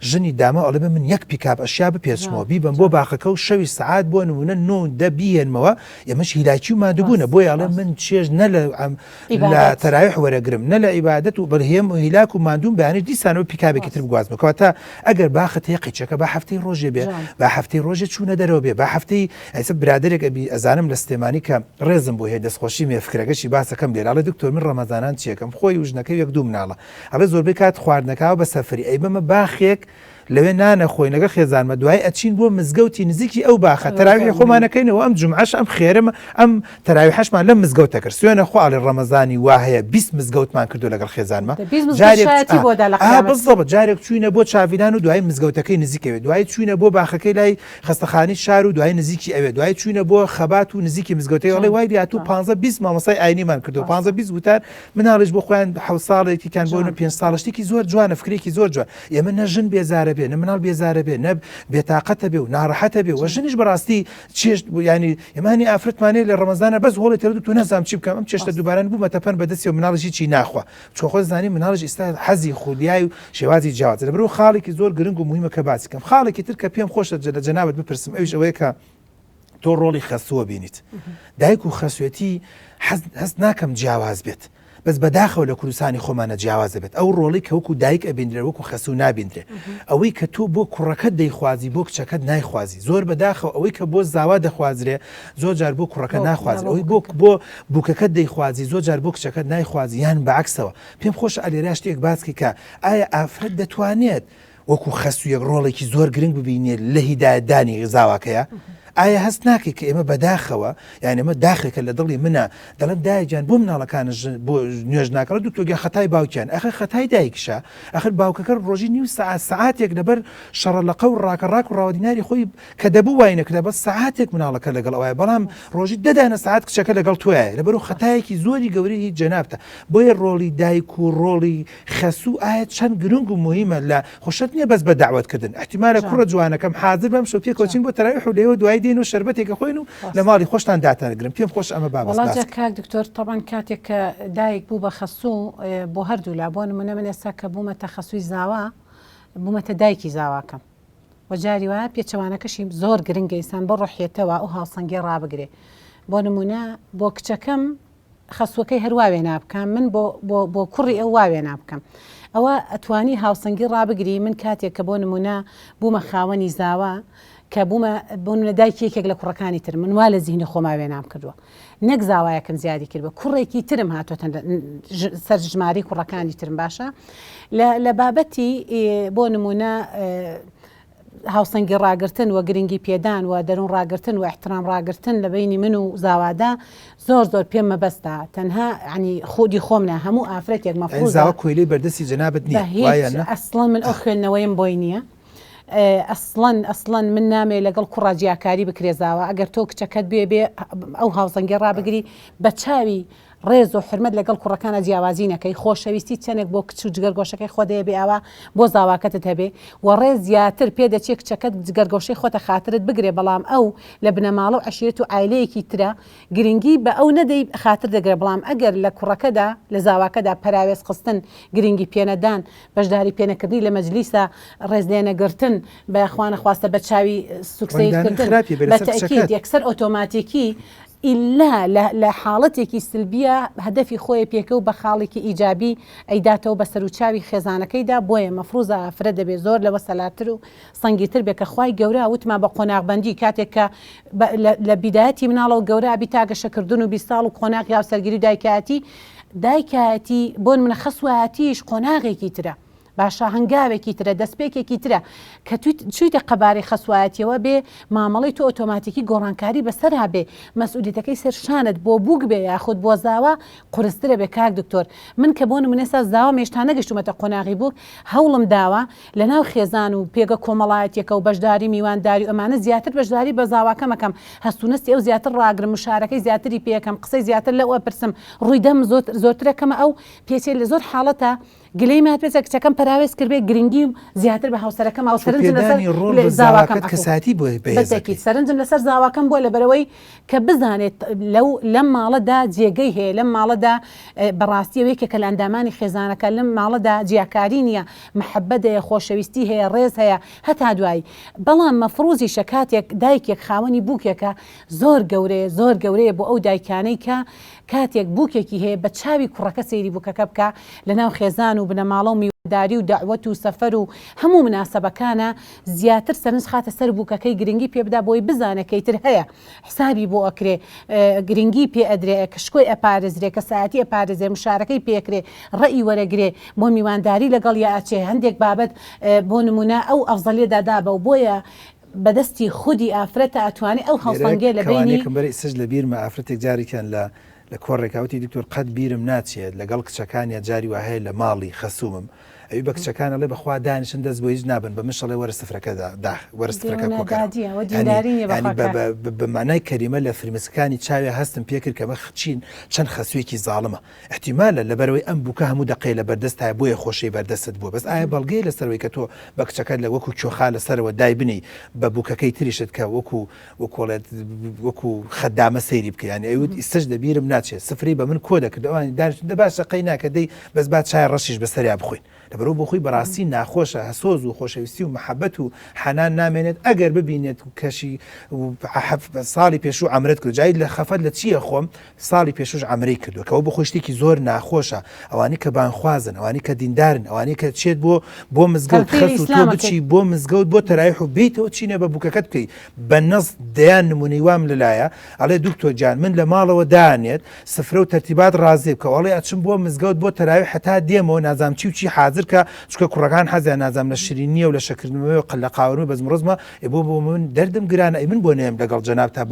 ژنی داما ئەڵێ من یەک پیکاپ ئەشیا بپێچمەوە بیبم بۆ باخەکە و شەوی سعات بۆ نمونە 9 بێنمەوە ئێمەش هیلاکی و مادوبوونە بۆی ئەڵێ من چێژ نە لە تەراویح وەرەگرم نە لە عیبادەت و بەرهێم و هیلاک و مادوم بەیانی دیسانەوە پیکابێکی تر بگوازمەوە کەواتە ئەگەر باخت هەیە قیچەکە با هەفتەی ڕۆژێ بێ با هەفتەی ڕۆژێ چوونە دەرەوە بێ با هەفتەی ئەیسە برادێک ئەبی ئەزانم لە سلێمانی کە ڕێزم بۆ هەیە دەستخۆشی مێفکرەکەشی باسەکەم لێرە ئەڵێ دکتۆر من ڕەمەزانان چیەکەم خۆی وژنەکەی یەک دوو مناڵە ئەڵێ زۆربەی کات خواردنەکەەوە بە سەفری ئەی بەمە باخێک لەوێ نانە خۆی نەگە خێزانمە دوای ئەچین بۆ مزگەوتی نزیکی ئەو باخە تەراویحی خۆمانەکەینەوە ئەم جومعەش ئەم خێرم ئەم تەراویحەشمان لەم مزگەوتە کرد سوێنە خواڵی ڕەمەزانی وا هەیە 20 مزگەوتمان کردو لەگەڵ خێزانمە بەڵێ جارێک چوینە بۆ چاویلان و دوای مزگەوتەکەی نزیکەوێت دوای چوینە بۆ باخەکەی لای خەستەخانی شار و دوای نزیکی ئەوێ دوای چوینە بۆ خەبات و نزیکی مزگەوتەی وڵی وای دیاتوو 15-20 مامۆستای ئاینیمان کردو 15-20 وتار مناڵش بۆ خۆیان 7 ساڵێکی کان بۆ 5 ساڵشتێکی زۆر جوانە فکرێکی زۆر جوان ئێمە نەژن بێزارە بێ نە مناڵ بێزار بێ نەب بێتاقەتە بێ و ناڕەحەتە بێ و ژنیش بەڕاستی چێشت ینی ئێمانی ئافرەتمانەیە لە ڕەمەزانە بەس هۆڵی تێ تو نەزانم چی بکەم ئەم چێشتە دووبارەن بوو مەتەپەن بەدەستی و مناڵشی چی ناخوا چۆخۆ زانی مناڵش ئێستا حەزی خودیای و شێوازی جیاوازە لەبەرەوە خاڵێکی زۆر گرنگ و مهمە کە باسی بکەم خاڵێکی تر کە پێم خۆشە لە جەنابەت بپرسم ئەویش ئەوەیە کە تۆ ڕۆڵی خەسووە بینیت دایک و خەسوێتی هەست ناکەم جیاواز بێت بەس بەداخەوە لە کوردستانی خۆمانە جیاوازە بێت ئەو ڕۆڵی کە وەکو دایک ئەبیندرێ وەکو خەسوو نابیندرێ ئەوەی کە تۆ بۆ کوڕەکەت دەیخوازی بۆ کچەکەت نایخوازی زۆر بەداخەوە ئەوەی کە بۆ زاوا دەخوازرێ زۆر جار بۆ کوڕەکە ناخوازی ئەوەی بۆ بووکەکەت دەیخوازی زۆر جار بۆ کچەکەت نایخوازی یان بەعکسەوە پێم خۆش ئەلێرا شتێک باسکی کە ئایا ئافرەت دەتوانێت وەکو خەسوویەک ڕۆڵێکی زۆر گرنگ ببینێت لە هیدایەتدانی زاواکەیە ئایا هەست ناکەی کە ئێمە بەداخەوە یان ئەمە داخێکە لە دڵی منە دەڵم دایکیان بۆ مناڵەکان بۆ نوێژ ناکەڕ دوکتۆگە خەتای باوکیان ئەخر خەتای دایکشە ئەخر باوکەکە ڕۆژی نیو ساعاتێک لەبەر شەڕەلەقە و ڕاکەڕاک و ڕاوەدیناری خۆی کە دەبوو واینەکرا بە ساعاتێک مناڵەکە لەگەڵ ئەوە بەڵام ڕۆژی دەدانە ساعات کچەکە لەگەڵ توایە لەبەر و خەتایەکی زۆری گەوری هیچ جەنابتە بۆیە ڕۆڵی دایک و ڕۆڵی خەسوو ئایا چەند گرنگ و مهمە لە خۆشت نییە بەس بە داوەتکردن احتیمالە کوڕە جوانەکەم حاضر بەم شەو پێ کۆچین بۆ تەراویح و لێوە دوای دێن و شەربەتێکە خۆین و لە ماڵی خۆشتان داتانەگرن پێم خۆش ئەمە بابەت کاک دکتۆر طبعاً کاتێک کە دایک بوو بە خەسوو بۆ هەردوو لا بۆ نمونە من ئێستا کە بوومەتە خەسووی زاوا بوومەتە دایکی زاواکەم وەجاری وایە پێچەوانەکەشی زۆر گرنگە ئینسان بۆ ڕۆحیێتەوە ئەو هاوسەنگی ڕابگرێ بۆ نمونە بۆ کچەکەم خەسوەکەی هەرواوێ نابکەم من بۆ کوڕی ئەو واوێ نابکەم ئەوە ئەتوانی هاوسەنگی ڕابگری من کاتێک کە بۆ نمونە بوومە خاوەنی زاوا کە بوومە دایکێکێک لە کوڕەکانی تر من وا لە زیینە خۆماوێ نام کردووە نەک زاوایەکەم زیادی کردوە کوڕێکی ترم هاتوۆتەن سەر ژماری کوڕەکانی ترم باشە لە بابەتی بۆ نمونە هاوسەنگی ڕاگرتن و گرنگی پێدان و دەروون ڕاگرتن و احترام ڕاگرتن لە بینی من و زاوادا زۆر پێم مەبەستا تەنها عنی خودی خۆمنا هەموو ئافرەتێک مەفروضە کوێلەی بەردەستی جەنابەت نییە ئەسڵەن من ئەو خوێندنەوەیم بۆی نییە ئەسڵەن من نامێ لەگەڵ کوڕاجیاکاری بکرێزاوە ئەگەر تۆ کچەکەت بێ ئەو هاوسەنگی ڕابگری بە چاوی ڕێز و حرمەت لەگەڵ کوڕەکانە جیاوازی نەکەی خۆشەویستی چەندێک بۆ کچ و جگەرگۆشەکەی خۆدەیە بێ ئاوا بۆ زاواکەتت هەبێ و ڕێز زیاتر پێ دەچێت کچەکەت جگەرگۆشەی خۆتە خاترت بگرێ بەڵام ئەو لە بنەماڵە و عەشیرەت و عایلەیەکی ترە گرنگی بە ئەو نەدەی خاتر دەگرێت بەڵام ئەگەر لە کوڕەکەدا لە زاواکەدا پەراوێز خستن گرنگی پێنەدان بەشداری پێنەکردنی لە مەجلیسە ڕێزلێنەگرتن بە یاخوانە خواستە بە چاوی سوکسەیکردن بە تەکید یەکسەر ئۆتۆماتیکی ئیلا لە حاڵەتێکی سلبیە هەدەفی خۆی پێکە و بە خاڵێکی ئیجابی ئەیداتەوە بە سەرچاوی خێزانەکەیدا بۆیە مەفروضە ئافرەت دەبێت زۆر لەوە سەلاتر و سەنگیتر بێ کە خوای گەورە وتما بە قۆناغبەندی کاتێک کە لە بیدایەتی مناڵەوە گەورە ئەبی تاگەشەکردن و 20 ساڵ و قۆناغ یا سەرگیری دایکایەتی بۆ منە خەسوایەتیش قۆناغێکی ترە باشە هەنگاوێکی ترە دەستپێکێکی ترە کە چوویتە قەباری خەسوایەتیەوە بێ مامەڵی تۆ ئۆتۆماتیکی گۆڕانکاری بەسەرا بێ مەسئولیتەکەی سەرشانت بۆ بووک بێ یاخود بۆ زاوا قورسترە بێ کاک دکتۆر من کە بۆ نمونەسا زاوا مێشتا نەگەشتومەتە قۆناغی بوو هەوڵم داوە لە ناو خێزان و پێگە کۆمەڵایەتێکە و بەشداری میوانداری ئەمانە زیاتر بەشداری بە زاواکە مەکەم هەستونەستی ئەو زیاتر ڕاگرم مشارەکەی زیاتری پێەکەم قسەی زیاتر لەوە پرسم ڕوویدەم زۆرترەکەمە ئەو پێچێ لە زۆر حاڵەتە گلەی ماتوێت کچەکەم پراوێز کردبێ گرنگی زیاتر بە هاوسەرەکەم ئەو سەرنجم لەسەر زاواکەم بۆ لەبەرەوەی کە بزانێت لەم ماڵەدا جێگەی هەیە لەم ماڵەدا بەڕاستیەوەیکە لە ئەندامانی خێزانەکە لەم ماڵەدا جیاکاری نییە محەبەت هەیە خۆشەویستی هەیە ڕێز هەیە هەتا دوایی بەڵام مەفروزی شەکاتێک دایکێک خاوەنی بووکێکە زۆر گەورەیە بۆ ئەو دایکانەی کە کاتێک بووکێکی هەیە بە چاوی کوڕەکە سەیری بووکەکە بکە لە ناو خێزان و بنەماڵە و میوەداری و داعوەت و سەفەر و هەموو مناسەبەکانە زیاتر سەرنج خاتە سەر بووکەکەی گرنگی پێ بدا بۆی بزانەکەی تر هەیە حسابی بۆ ئەکرێ گرنگی پێ ئەدرێ کشکۆی ئەپارێزرێ کە ساعتی ئەپارێزێ مشارەکەی پێکرێ ڕەئی وەرەگرێ بۆ میوانداری لەگەڵ یا ئاچێ هەندێک بابەت بۆ نمونە ئەو ئەفزەلێدادا بە و بۆیە بەدەستی خودی ئافرەتە ئەتوانێت ئەو هەڵسەنگێ لە بینی سژ لە بیرمە ئافرەتێک جارێکیان لە کۆڕێکاوتی دکتۆر قەت بیرم ناچێت لەگەڵ کچەکانیان جاری وهەیە لە ماڵی خەسوومم ئەوی بە کچەکانە لێ بەخوا دانیشن دەست بۆ هیچ نابن بە مشەڵێ وەرە سفرەکەدا وەرە سفرەکە بە مانای کەریمە لە فریمسەکانی چاوی هەستم پێکرد کە بە خچین چەند خەسوێکی زاڵمە احتیمالە لەبەرەوەی ئەم بووکە هەموو دقی لە بەردەستای بۆیە خۆشەی بەردەست بووە بەس ئایا بەڵگەی لەسەرەوەی کە تۆ بە کچەکەت لە وەکو کۆخا لەسەرەوە دای بنی بە بووکەکەی تریشت کە وەکو خەدامە سەیری بکە یانی ئەوت ئیسەش دەبیرم ناچێت سفری بە من کۆ دەکرد ئەوانی دانیشتن دە باشە قەی ناکە دەی بەس با چای ڕەشیش بەسەریا بخۆین لەبەرەوە بۆ خۆی بەڕاستی ناخۆشە هەسۆز و خۆشەویستی و محەبەت و حەنان نامێنێت ئەگەر ببینێت کەشی ساڵی پێشوو عەمرت کرد جای لە خەفەت لە چییە خۆم ساڵی پێشوش عەمرەی کردووە کەەوە بۆ خۆی شتێکی زۆر ناخۆشە ئەوانی کە بانخوازن ئەوانی کە دیندارن ئەوانی کە چێت بۆ مزگەوت خەست و تۆ بچی بۆ مزگەوت بۆ تەرایح و بیتەوە چینە بە بووکەکەت بکەیت بە نەس دەیان نمونەی وام لەلایە ئەڵێ دوکتۆر جان من لە ماڵەوە دانێت سفرە و تەرتیبات ڕازێ بکە وەڵێ ئەچم بۆ مزگەوت بۆ تەراوی حتا دێمەوە نازام چی و چی حاضر کە چکە کوڕەکان حەزیان نازام لە شیرینیە و لە شەکردنەوەی و قەلە قاوەرمی بەزم ڕۆزمە بۆ من دەردم گرانە من بۆ نێم لەگەڵ جەناب تا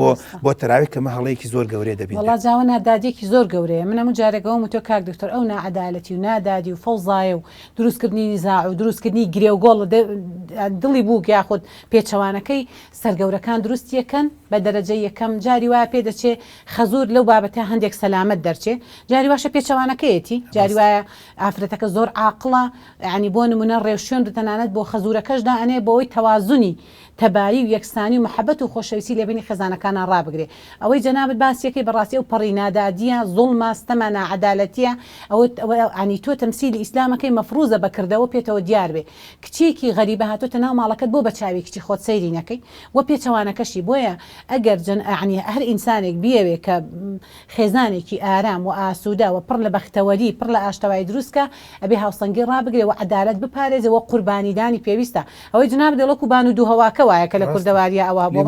بۆ تەراوی کەمە هەڵەیەکی زۆر گەورەیە دەبێت وڵات جاوە نادادیەکی زۆر گەورەیە منە جارێکەوە و تۆ کاک دکتۆر ئەو نائەدالەتی و نادادی و فەوزایە و دروستکردنی نیزاع و دروستکردنی گرێ و گۆڵ دڵی بوو یاخود پێچەوانەکەی سەرگەورەکان دروستیەکەن بە دەرەجە یەکەم جاری وایە پێ دەچێ خەزور لەو بابەتە هەندێک سەلامەت دەرچێ جاری واشە پێچەوانەکەیەتی جاری وایە ئافرەتەکە زۆر عاقڵە ینی بۆ نمونە ڕێوشێن تەنانەت بۆ خەزورەکەشدا ئەنێ بۆەوەی تەوازونی تەباری و یەکسانی و محەبەت و خۆشەویستی لە بینی خێزانەکانە ڕابگرێ ئەوەی جەنابەت باسیەکەی بەڕاستی و پەڕی نادادیە زوڵمە ستەمە نائەدالەتیە ئەوەی تۆ تەمسیلی ئیسلامەکەی مەفروزە بەکردەوە پێتەوە دیار بێ کچێکی غەریبە هاتۆتە ناو ماڵەکەت بۆ بەچاوی کچی خۆت سەیری نەکەی وە پێچەوانەکەشی بۆیە ئەگەر هەر ئینسانێک بیەوێ کە خێزانێکی ئارام و ئاسوودا و پڕ لە بەختەوەری پڕ لە ئاشتەوای دروستکە ئەبێ هاوسەنگی ڕابگرێ و عەدالەت بپارێزەوە قوربانیدانی پێویستە ئەوەی جناب دەڵک و بان و دوو هەواکە وایە کە لە کوردەواریە ئەوە بۆ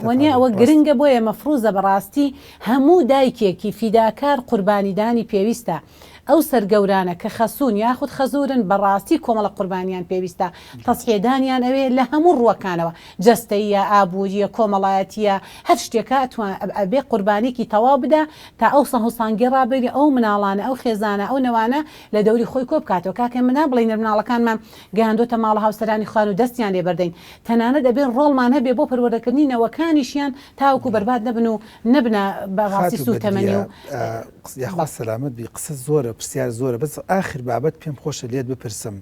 وەنیە ئەوە گرنگە بۆیە مەفروزە بەڕاستی هەموو دایکێکی فیداکار قوربانیدانی پێویستە ئەو سەرگەورانە کە خەسوون یاخود خەزورن بەڕاستی کۆمەڵە قوربانیان پێویستە تەسحێدانیان ئەوێ لە هەموو ڕووەکانەوە جەستەیە ئابووریە کۆمەڵایەتیە هەر شتێکە ئەبێ قوربانێکی تەواو بدە تا ئەو سەهۆسانگی ڕابێری ئەو مناڵانە ئەو خێزانە ئەو نەوانە لە دەوری خۆی کۆ بکاتەوە کاکە منا بڵین مناڵەکانمان گەیاندۆتە ماڵە هاوسەرانی خوان و دەستیان لێ بەردەین تەنانەت دەبێن ڕۆڵمان هەبێ بۆ پەروەردەکردنی نەوەکانیشیان تاوەکو بەرباد نەبن و نەبنە بەڕاستی سوتەمەنی و یاخوا سەلامەت بی قسە زۆرە پرسیار زۆرە بەس ئاخر بابەت پێم خۆشە لێت بپرسم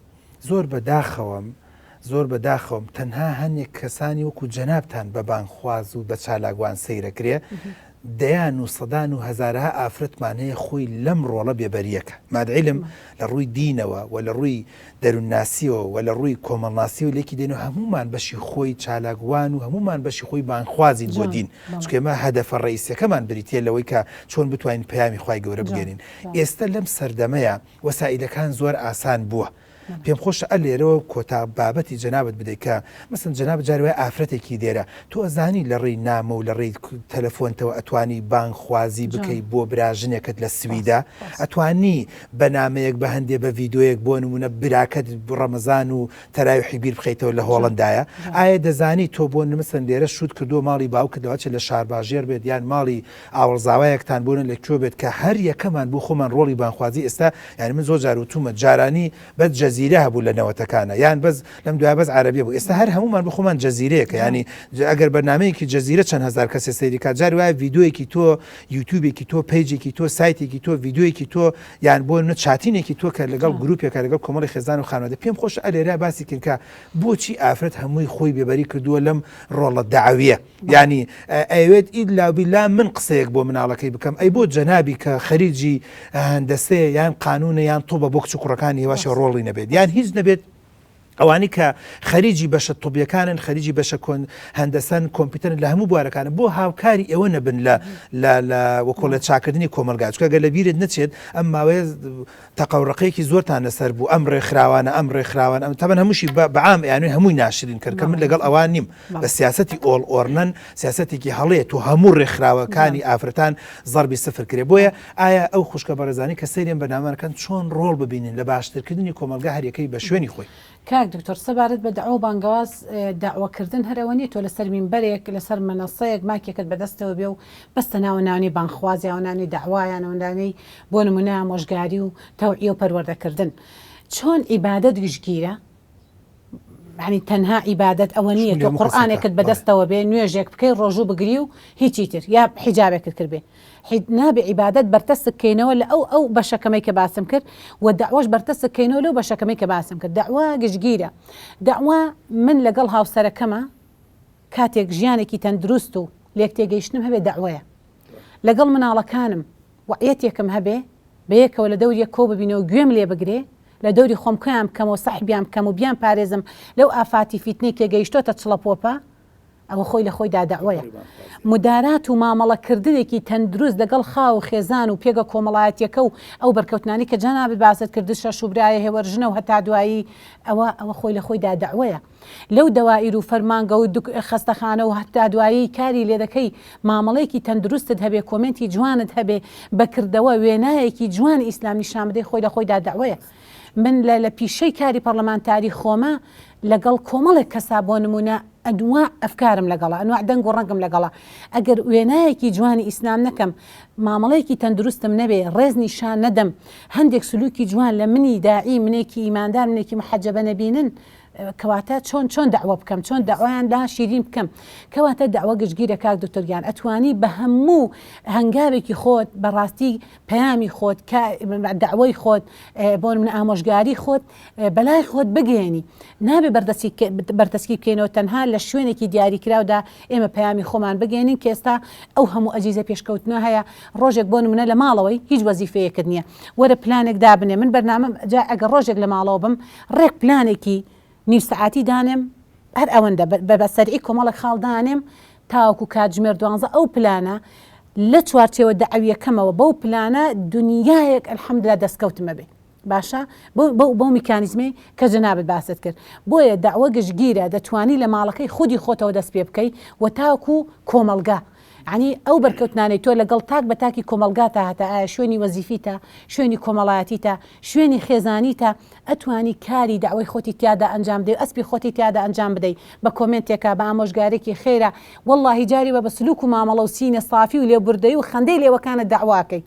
زۆر بەداخەوم تەنها هەندێک کەسانی وەکو جەنابتان بە بانخواز و بە چالاگوان سەیرەکرێ دەیان و سەدان و هەزارها ئافرەتمان هەیە خۆی لەم ڕۆڵە بێبەریەکە مادعیلم لە ڕووی دینەوە و لە ڕووی دەروونناسیەوە و لە ڕووی کۆمەڵناسی و لێکی دێن و هەمومان بەشی خۆی چالاگوان و هەمومان بەشی خۆی بانخوازین بۆ دین چکێمە هەدەفە ڕئیسەکەمان بریتە لەوەی کە چۆن بتوانین پەیامی خوای گەورە بگەێنین ئێستا لەم سەردەمەیە وەسائلەکان زۆر ئاسان بووە پێم خۆشە لێرەوە کۆتا بابەتی جەنابەت بدەیت کە مەسن جەنابەت جاروای ئافرەتێکی دێرە تۆ ئەزانی لە ڕێی نامە و لە ڕێی تەلەفۆنتەوە ئەتوانی بانخوازی بکەی بۆ براژنێکت لە سویدا ئەتوانی بە نامەیەک بە هەندێ بە ڤیددیۆیەک بۆ نمونە براکەت ڕەمەزان و تەراویحی بیر بخەیتەوە لە هۆڵندایە ئایا دەزانی تۆ بۆ نمەسن لێرە شوت کردو ماڵی باوکردەوەچە لە شارباژێر بێت یان ماڵی ئاوەڵزاوایەکتان بۆن لەکوێ بێت کە هەر یەکەمان بۆ خۆمان ڕۆڵی بانخوازی ئێستا یعنی من زۆر جاروتومە جارانی بە جەزیرە هەبوو لە نەوەتەکانە یان بەس لەم دوای بەس عەرەبیە بوو ئێستا هەر هەمومان بخۆمان جەزیرەیەکە ینی ئەگەر بەنامەیەکی جەزیرە چەند هزار کەسێ سەیری کات جار وایە ڤیددیۆیەکی تۆ یوتیوبێکی تۆ پیجێکی تۆ سایتێکی تۆ ڤیددیۆیەکی تۆ یان بۆ نە چاتینێکی تۆ کە لەگەڵ گروپێکە لەگەڵ کۆمەڵی خێزان و خانەوادە پێم خۆشە ئەلێرا باسی کردکە بۆچی ئافرەت هەمووی خۆی بێبەری کردووە لەم ڕۆڵە داویە ینی ئەوێت ئیلا بیلا من قسەیەک بۆ مناڵەکەی بکەم ئەی بۆ جەنابی کە خەریجی هەندەسەیە یان قانونە یان تۆ بە بۆ کچ و کوڕەکانی هێواشی ڕۆڵی نەبێت یان هیچ نەبێت ئەوانی کە خەریجی بەشە طوبیەکانن خەریجی بەشە هەندەسەن کۆمپیوتەرن لە هەموو بوارەکانە بۆ هاوکاری ئەوە نەبن لە وەکۆ لە چاکردنی کۆمەلگا چکە گە لە بیرت نەچێت ئەم ماوەیە تەقەورەقەیەکی زۆرتان لەسەر بوو ئەم ڕێکخراوانە ئەم ڕێکخراوان ئەم تەمەن هەمووشی بەعام یانوی هەمووی ناشرین کرد کە من لەگەڵ ئەوان نیم بە سیاسەتی ئۆڵ ئۆرنەن سیاسەتێکی هەڵەیە و هەموو ڕێکخراوەکانی ئافرەتان زەربی سفر کرێ بۆیە ئایا ئەو خوشکە بەڕێزانی کە سەیرێن بەنامانەکەن چۆن ڕۆڵ ببینین لە باشترکردنی کۆمەلگا هەریەکەی بە شوێنی خۆی کاک دکتۆر سەبارەت بە داوا و بانگەواز داواکردن هەرەوەنی تۆ لەسەر مینبەرێک لەسەر مەنەسەیەک ماکێکت بەدەستەوە بێ و بەستە ناوەناوی بانخوازی ئەوانانی داوایان ئەوەندانەی بۆ نمونە مۆژگاری و تەوعیە و پەروەردەکردن چۆن عیبادەت گشتگیرە ینی تەنها عیبادەت ئەوە نییە تۆ قورئانێکت بەدەستەوە بێ نوێژێک بکەی ڕۆژوو بگری و هیچی تر یا حیجابێکت کرد بێ نابێ عیبادەت بەرتەسکەینەوە لە ئەو بەشەکەمەی کە باسم کرد و داواش بەرتەسکەینەوە لەو بەشەکەمەی کە باسم کرد داوا گشتگیرە داوا من لەگەڵ هاوسەرەکەمە کاتێک ژیانێکی تەندروست و لێک تێگەیشتنم هەبێ داوایە لەگەڵ مناڵەکانم وعەتێکم هەبێ بەیەکەوە لە دەوریە کۆ ببینەوە گوێم لێ بگرێ لە دەوری خۆم کۆیان بکەمەوە سەحبیان بکەم و بیان پارێزم لەو ئافاتی فیتنەی کە گەیشتۆتە چڵەپۆپە ئەوە خۆی لە خۆیدا دەعوەیە مدارات و مامەڵەکردنێکی تەندروست لەگەڵ خاو و خێزان و پێگە کۆمەڵایەتیەکە و ئەو بەرکەوتنانی کە جانابێت باست کرد شەش و برایە هێوەرژنە و هەتا دوایی ئەوە خۆی لە خۆیدا دەعوەیە لەو دەوائیر و فەرمانگە و خەستەخانە و هەتا دوایی کاری لێ دەکەی مامەڵەیەکی تەندروستت هەبێ کۆمنتی جوانت هەبێ بەکردەوە وێنایەکی جوانی ئیسلام نیشان بدەی خۆی لە خۆیدا دەعوەیە من لە پیشەی کاری پەرلەمانتاری خۆمە لەگەڵ کۆمەڵێک کەسا بۆ نمونە ئەنواع ئەفکارم لەگەڵا ئەنواع دەنگ و ڕەنگم لەگەڵا ئەگەر وێنایەکی جوانی ئیسلام نەکەم مامەڵەیەکی تەندروستم نەبێ ڕێز نیشان نەدەم هەندێک سلوکی جوان لە منی داعی منێکی ئیماندار منێکی محەجەبە نەبینن کەواتە چۆن داوا بکەم چۆن داوایان لا شیرین بکەم کەواتە داوا گشتگیرە کاک دکتۆریان ئەتوانی بە هەموو هەنگاوێکی خۆت بەڕاستی پەیامی خۆت داوای خۆت بۆ من ئامۆژگاری خۆت بەلای خۆت بگەێنی نابێ بەردەستی بکەینەوە تەنها لە شوێنێکی دیاریکراودا ئێمە پەیامی خۆمان بگەێنین کە ئێستا ئەو هەموو ئەجیزە پێشکەوتنە هەیە ڕۆژێک بۆ منە لە ماڵەوەی هیچ وەزیفەیەکت نییە وەرە پلانێک دابنێ من بەرنامە ئەگەر ڕۆژێک لە ماڵەوە بم ڕێک پلانێکی نیم سعاتی دانێم هەر ئەوەندە بە سەرئی کۆمەڵک خاڵدانێم تاوەکو کاتژمێر 12 ئەو پلانە لە چوارچێوە دەعویەکەمەوە بەو پلانە دنیایەک ئەلحەمدوللا دەستکەوتمە بێ باشە بۆ میکانیزمی کە جەنابەت باست کرد بۆیە داوا گشتگیرە دەتوانی لە ماڵەکەی خودی خۆتەوە دەست پێ بکەی و تاوەکو کۆمەلگا عنی ئەو بەرکەوتنانەی تۆ لەگەڵ تاک بە تاکی کۆمەلگاتە هەتا ئایا شوێنی وەزیفیتە شوێنی کۆمەڵایەتیتە شوێنی خێزانیتە ئەتوانی کاری داوای خۆتی تیادا ئەنجام بدەی ئەسپی خۆتی تیادا ئەنجام بدەیت بە کۆمنتێکە بە ئامۆژگارێکی خێرە واللهی جاری بە سلوک و مامەڵە و سینە صافی و لێبوردەی و خەندەی لێوەکانە داواکەی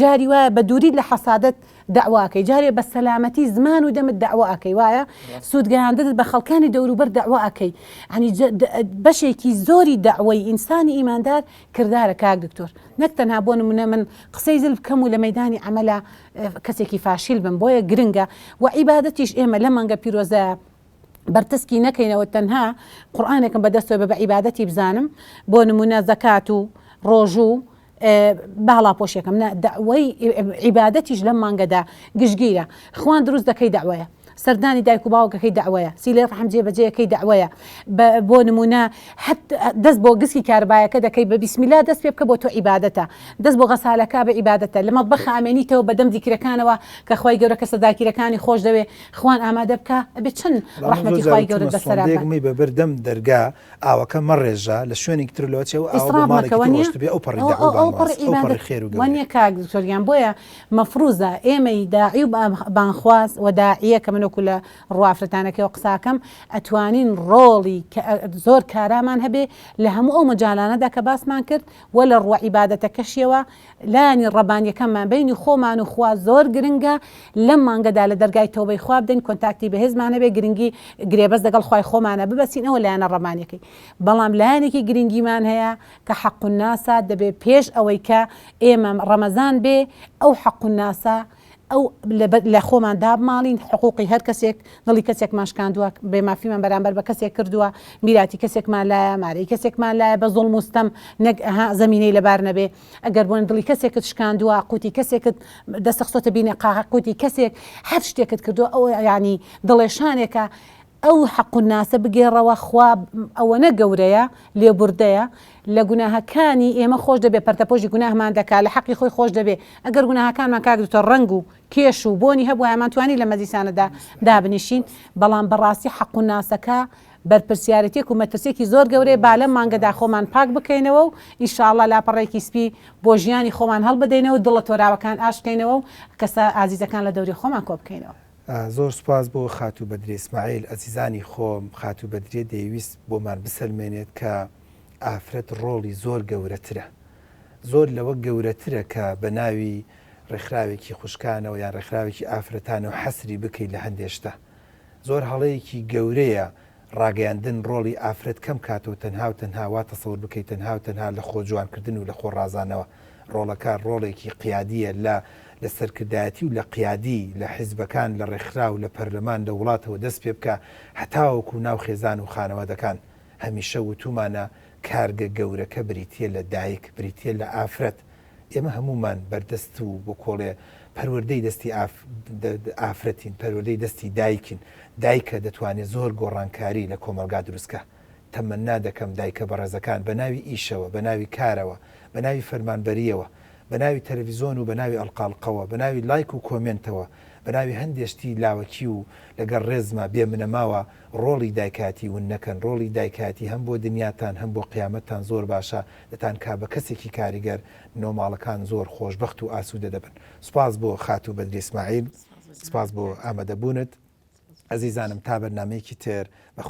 جاری وایە بە دووریت لە حەسادت داواکەی جارێ بە سەلامەتی زمان و دەمت داواکەی وایە سوودگەیاندت بە خەڵکانی دەوروبەر داواکەی عنی بەشێکی زۆری داوای ئینسانی ئیماندار کردارە کاک دکتۆر نەک تەنها بۆ نمونە من قسەی زل بکەم و لە مەیدانی عەمەلا کەسێکی فاشیل بم بۆیە گرنگە و عیبادەتیش ئێمە لە مانگە پیرۆزە بەرتەسکی نەکەینەوە تەنها قورئانێکم بەدەستەوە بە عیبادەتی بزانم بۆ نمونە زەکات و ڕۆژوو باڵا پۆشێکم داوای عیبادەتیش لەم مانگەدا گشتگیرە خوان دروست دەکەی داوایە سەردانی دایک و باوکەکەی داوایە سیلەی ڕەحم جێبەجێەکەی داوایە بۆ نمونە دەست بۆ گسکی کاربایەکە دەکەی بە بیسمیلا دەست پێ بکە بۆ تۆ عیبادەتە دەست بۆ غەسالەکە بە عیبادەتە لە مەطبەخ ئامێنیتەوە بەدەم دیکرەکانەوە کە خوای گەورە کە سەداکیرەکانی خۆش دەوێ خوان ئامادە بکە ئەبێ چەند ڕەحمەتی خوای گەورە بەسەرابێ بە بەردەم دەرگا ئاوەکە مەڕێژە لە شوێنێکی ترلەوەچەوە ئەوڕێ کاک دکتۆریان بۆیە مەفروزە ئێمەی داعی و بانخواز و داعیە کە منۆکو لە ڕوافرەتانەکەەوە قساکەم ئەتوانین ڕۆڵی زۆر کارامان هەبێ لە هەموو ئەو مجالانەدا کە باسمان کرد و لە ڕوە عیبادەتەکەشیەوە لانی ڕەبانیەکەمان بینی خۆمان و خوا زۆر گرنگە لەم مانگەدا لە دەرگای تۆبەی خوا بدەین کۆنتاکتی بەهێزمانە بێ گرنگی گرێبەست لەگەڵ خوای خۆمانە ببەسین ئەوە لایەنە ڕەبانیەکەی بەڵام لایەنێکی گرنگیمان هەیە کە حەق الناسە دەبێ پێش ئەوەی کە ئێمە ڕەمەزان بێ ئەو حەق الناسە ئەو لە خۆمان دابماڵین حقوقی هەر کەسێک دڵی کەسێک ماشکاندووە بێ مافیمان بەرامبەر بە کەسێک کردووە میراتی کەسێکمان لایە مارەی کەسێکمان لایە بە زوڵم مستەم نەک زەمینەی لەبار نەبێ ئەگەر بۆن دڵی کەسێکت شکاندووە قوتی کەسێکت دەستە خستۆتە بینێ قوتی کەسێک هەر شتێکت کردووە ئەو ینی دڵێشانێکە ئەو حەق الناسە بگێڕەوە خوا ئەوەنە گەورەیە لێبوردەیە لە گوناهەکانی ئێمە خۆش دەبێ پەرتەپۆشی گوناهمان دەکات لە حەقی خۆی خۆش دەبێ ئەگەر گوناهەکانمان کاک دکتۆر ڕەنگ و کێش و بۆنی هەبووە ئەمانتوانی لە مەزیسانەدا دابنیشین بەڵام بەڕاستی حەق الناسەکە بەرپرسیارەتێک و مەترسێکی زۆر گەورەیە با لەم مانگەدا خۆمان پاک بکەینەوە و ئینشاءڵڵا لاپەڕێکی سپی بۆ ژیانی خۆمان هەڵبدەینەوە دڵە تۆراوەکان ئاشکەینەوە و کەسە ئازیزەکان لە دەوری خۆمان کۆ بکەینەوە. زۆر سپاس بۆ خاتوو بەدرێ ئیسماعیل ئەزیزانی خۆم خاتوو بەدرێ دەیویست بۆمان بسەلمێنێت کە ئافرەت ڕۆڵی زۆر گەورەترە زۆر لەوە گەورەترە کە بە ناوی ڕێکخراوێکی خوشکانەوە یان ڕێکخراوێکی ئافرەتانە و حەسری بکەیت لە هەندێشتا زۆر هەڵەیەکی گەورەیە ڕاگەیاندن ڕۆڵی ئافرەت کەم کاتەوە تەنها و تەنها وا تەسەوور بکەیت تەنها و تەنها لە خۆ جوانکردن و لە خۆ ڕازانەوە ڕۆڵەکە ڕۆڵێکی قیادیە لە سەرکردایەتی و لە قیادی لە حیزبەکان لە ڕێکخرا و لە پەرلەمان لە وڵاتەوە دەست پێ بکە هەتاوەکو ناو خێزان و خانەوادەکان هەمیشە وتومانە کارگە گەورەکە بریتە لە دایک بریتە لە ئافرەت ئێمە هەمومان بەردەست و بۆ کۆڵێ پەروەردەی دەستی ئافرەتین، پەروەردەی دەستی دایکین. دایکە دەتوانێت زۆر گۆڕانکاری لە کۆمەلگا دروستکە. تەمەنا دەکەم دایکە بەڕێزەکان بە ناوی ئیشەوە، بە ناوی کارەوە، بە ناوی فەرمانبەریەوە، بە ناوی تەلەڤیزۆن و بە ناوی ئەڵقاڵقەوە، بە ناوی لایک و کۆمنتەوە، بە ناوی هەندێشتی لاوەکی و لەگەڵ ڕێزمە بێ منەماوە ڕۆڵی دایکاتی ون نەکەن. ڕۆڵی دایکاتی هەم بۆ دنیاتان هەم بۆ قیامەتتان زۆر باشە، دەتان کا بە کەسێکی کاریگەر نۆماڵەکان زۆر خۆشبەخت و ئاسوودە دەبن. سوپاس بۆ خاتوو بەدری ئیسماعیل، سپاس بۆ ئامادەبوونت. ئەزیزانم تا بەرنامەیەکی تر بە